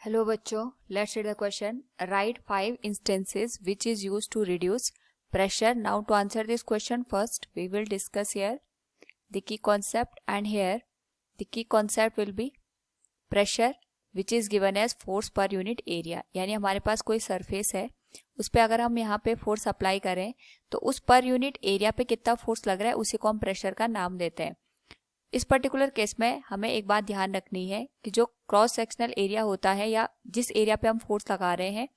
Hello बच्चों, let's read the question. Right 5 instances which is used to reduce pressure. Now to answer this question, first we will discuss here the key concept, and here the key concept will be pressure which is given as force per unit area. यानी हमारे पास कोई surface है, उस पर अगर हम यहाँ पे फोर्स अप्लाई करें तो उस पर यूनिट एरिया पे कितना फोर्स लग रहा है उसी को हम प्रेशर का नाम देते हैं. इस पर्टिकुलर केस में हमें एक बात ध्यान रखनी है कि जो क्रॉस सेक्शनल एरिया होता है या जिस एरिया पे हम फोर्स लगा रहे हैं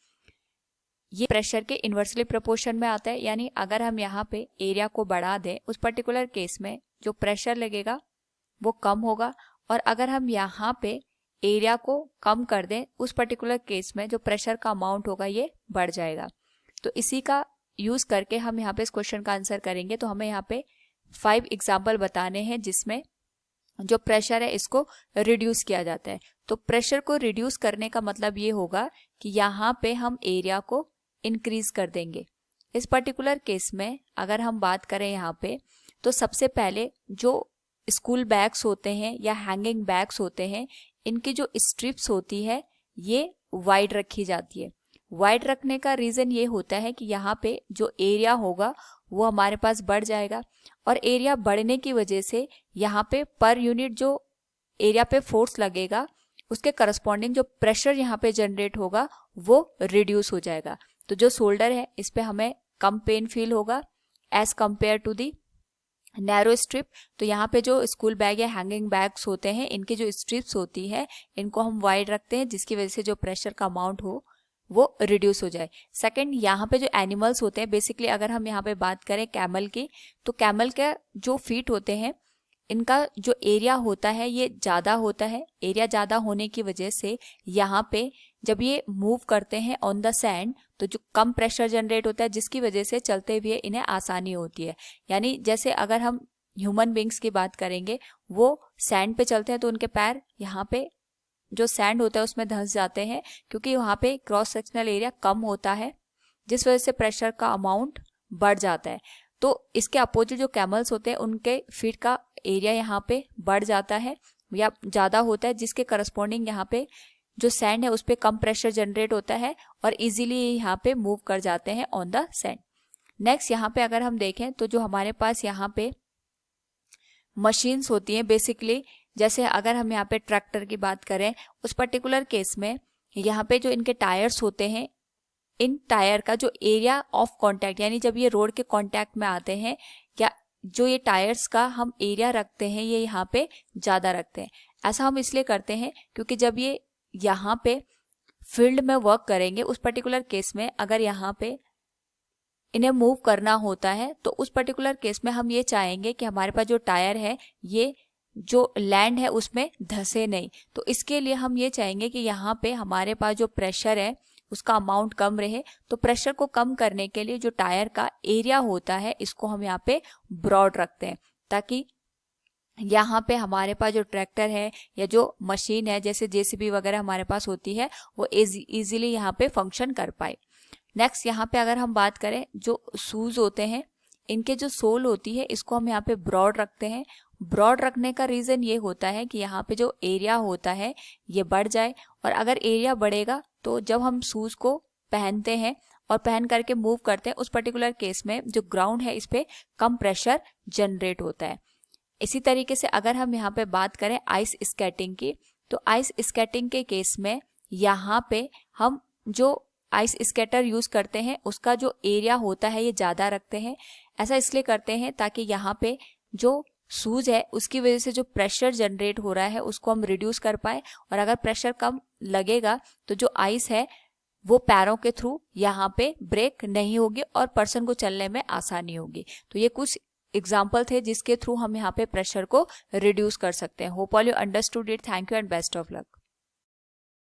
ये प्रेशर के इन्वर्सली प्रोपोर्शन में आता है. यानी अगर हम यहाँ पे एरिया को बढ़ा दें उस पर्टिकुलर केस में जो प्रेशर लगेगा वो कम होगा, और अगर हम यहाँ पे एरिया को कम कर दें उस पर्टिकुलर केस में जो प्रेशर का अमाउंट होगा ये बढ़ जाएगा. तो इसी का यूज करके हम यहाँ पे इस क्वेश्चन का आंसर करेंगे. तो हमें यहाँ पे 5 एग्जाम्पल बताने हैं जिसमें जो प्रेशर है इसको रिड्यूस किया जाता है. तो प्रेशर को रिड्यूस करने का मतलब ये होगा कि यहाँ पे हम एरिया को इंक्रीज कर देंगे. इस पर्टिकुलर केस में अगर हम बात करें यहाँ पे तो सबसे पहले जो स्कूल बैग्स होते हैं या हैंगिंग बैग्स होते हैं इनकी जो स्ट्रिप्स होती है ये वाइड रखी जाती है. वाइड रखने का रीज़न ये होता है कि यहाँ पे जो एरिया होगा वो हमारे पास बढ़ जाएगा, और एरिया बढ़ने की वजह से यहाँ पे पर यूनिट जो एरिया पे फोर्स लगेगा उसके करस्पॉन्डिंग जो प्रेशर यहाँ पे जनरेट होगा वो रिड्यूस हो जाएगा. तो जो शोल्डर है इस पे हमें कम पेन फील होगा as compare to the narrow strip. तो यहाँ पे जो स्कूल बैग या हैंगिंग बैग्स होते हैं इनकी जो स्ट्रिप्स होती है इनको हम वाइड रखते हैं जिसकी वजह से जो प्रेशर का अमाउंट हो वो रिड्यूस हो जाए. सेकंड, यहाँ पे जो एनिमल्स होते हैं बेसिकली अगर हम यहाँ पे बात करें कैमल की, तो कैमल के जो फीट होते हैं इनका जो एरिया होता है ये ज़्यादा होता है. एरिया ज़्यादा होने की वजह से यहाँ पे जब ये मूव करते हैं ऑन द सैंड तो जो कम प्रेशर जनरेट होता है जिसकी वजह से चलते हुए इन्हें आसानी होती है. यानी जैसे अगर हम ह्यूमन बींग्स की बात करेंगे वो सैंड पे चलते हैं तो उनके पैर यहाँ पे जो सैंड होता है उसमें धंस जाते हैं क्योंकि वहाँ पे क्रॉस सेक्शनल एरिया कम होता है जिस वजह से प्रेशर का अमाउंट बढ़ जाता है. तो इसके अपोजिट जो कैमल्स होते हैं उनके फीट का एरिया यहाँ पे बढ़ जाता है या ज़्यादा होता है जिसके करस्पॉन्डिंग यहाँ पे जो सैंड है उस पर कम प्रेशर जनरेट होता है और इजीली यहाँ पे मूव कर जाते हैं ऑन द सैंड. नेक्स्ट यहाँ पे अगर हम देखें तो जो हमारे पास यहाँ पे मशीन्स होती हैं बेसिकली, जैसे अगर हम यहाँ पे ट्रैक्टर की बात करें उस पर्टिकुलर केस में यहाँ पे जो इनके टायर्स होते हैं इन टायर का जो एरिया ऑफ कांटेक्ट यानी जब ये रोड के कांटेक्ट में आते हैं या जो ये टायर्स का हम एरिया रखते हैं ये यहाँ पे ज़्यादा रखते हैं. ऐसा हम इसलिए करते हैं क्योंकि जब ये यहाँ पे फील्ड में वर्क करेंगे उस पर्टिकुलर केस में अगर यहाँ पे इन्हें मूव करना होता है तो उस पर्टिकुलर केस में हम ये चाहेंगे कि हमारे पास जो टायर है ये जो लैंड है उसमें धंसे नहीं. तो इसके लिए हम ये चाहेंगे कि यहाँ पे हमारे पास जो प्रेशर है उसका अमाउंट कम रहे. तो प्रेशर को कम करने के लिए जो टायर का एरिया होता है इसको हम यहाँ पे ब्रॉड रखते हैं ताकि यहाँ पे हमारे पास जो ट्रैक्टर है या जो मशीन है जैसे जेसीबी वगैरह हमारे पास होती है वो इजीली यहाँ पे फंक्शन कर पाए. नेक्स्ट यहाँ पे अगर हम बात करें जो शूज़ होते हैं इनके जो सोल होती है इसको हम यहाँ पे ब्रॉड रखते हैं. ब्रॉड रखने का रीज़न ये होता है कि यहाँ पे जो एरिया होता है ये बढ़ जाए, और अगर एरिया बढ़ेगा तो जब हम शूज़ को पहनते हैं और पहन करके मूव करते हैं उस पर्टिकुलर केस में जो ग्राउंड है इस पर कम प्रेशर जनरेट होता है. इसी तरीके से अगर हम यहाँ पे बात करें आइस स्केटिंग की, तो आइस स्केटिंग के केस में यहाँ पे हम जो आइस स्केटर यूज़ करते हैं उसका जो एरिया होता है ये ज़्यादा रखते हैं. ऐसा इसलिए करते हैं ताकि यहाँ पे जो शूज़ है उसकी वजह से जो प्रेशर जनरेट हो रहा है उसको हम रिड्यूस कर पाए, और अगर प्रेशर कम लगेगा तो जो आइस है वो पैरों के थ्रू यहाँ पे ब्रेक नहीं होगी और पर्सन को चलने में आसानी होगी. तो ये कुछ एग्जाम्पल थे जिसके थ्रू हम यहाँ पे प्रेशर को रिड्यूस कर सकते हैं. Hope all you understood it. Thank you and best of luck.